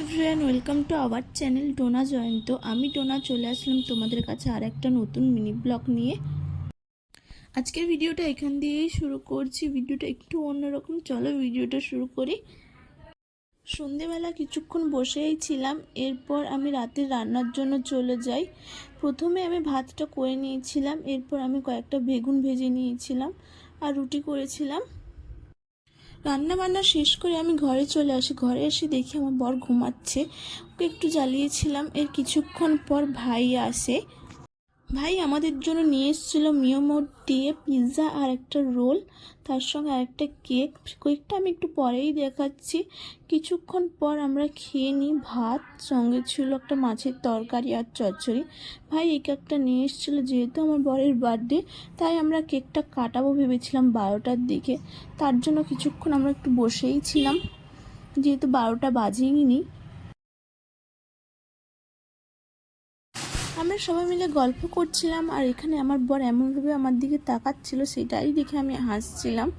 Everyone, welcome to our channel Dona Jayanta. আমি ডোনা চলে আসলাম তোমাদের কাছে আর একটা নতুন মিনি ব্লগ নিয়ে। আজকের ভিডিওটা এখান দিয়েই শুরু করছি। ভিডিওটা একটু অন্যরকম, চলো ভিডিওটা শুরু করি। সন্ধেবেলা কিছুক্ষণ বসেই ছিলাম, এরপর আমি রাতের রান্নার জন্য চলে যাই। প্রথমে আমি ভাতটা করে নিয়েছিলাম, এরপর আমি কয়েকটা বেগুন ভেজে নিয়েছিলাম আর রুটি করেছিলাম। রান্না বান্না শেষ করে আমি ঘরে চলে আসি। ঘরে এসে দেখি আমার বর ঘুমাচ্ছে, ওকে একটু জ্বালিয়েছিলাম। এর কিছুক্ষণ পর ভাই আসে। ভাই আমাদের জন্য নিয়ে এসেছিলো মিয়োমোর দিয়ে পিৎজা আর একটা রোল, তার সঙ্গে আরেকটা কেকটা আমি একটু পরেই দেখাচ্ছি। কিছুক্ষণ পর আমরা খেয়ে নিই ভাত, সঙ্গে ছিল একটা মাছের তরকারি আর চচ্চড়ি। ভাই এই কেকটা নিয়ে এসেছিলো, যেহেতু আমার বরের বার্থডে তাই আমরা কেকটা কাটাবো ভেবেছিলাম 12টার দিকে। তার জন্য কিছুক্ষণ আমরা একটু বসেই ছিলাম, যেহেতু 12টা বাজেইনি। আমরা সবাই মিলে গল্প করছিলাম আর এখানে আমার বর এমনভাবে আমার দিকে তাকাচ্ছিল, সেটাই দেখে আমি হাসছিলাম।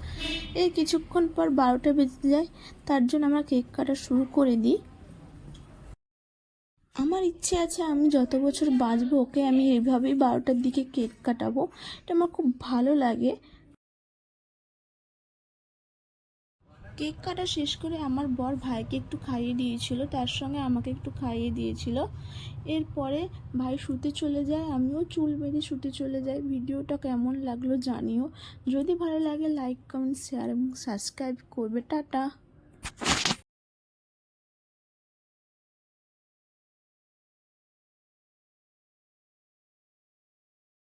এই কিছুক্ষণ পর 12টা বেজে যায়, তার জন্য আমরা কেক কাটা শুরু করে দিই। আমার ইচ্ছে আছে আমি যত বছর বাঁচবো ওকে আমি এইভাবেই 12টার দিকে কেক কাটাবো, এটা আমার খুব ভালো লাগে। কেক কাটা শেষ করে আমার বর ভাইকে একটু খাইয়ে দিয়েছিল, তার সঙ্গে আমাকে একটু খাইয়ে দিয়েছিল। এরপরে ভাই শুতে চলে যায়, আমিও চুল বেঁধে শুতে চলে যাই। ভিডিওটা কেমন লাগলো জানিও, যদি ভালো লাগে লাইক কমেন্ট শেয়ার এবং সাবস্ক্রাইব করবে। টাটা।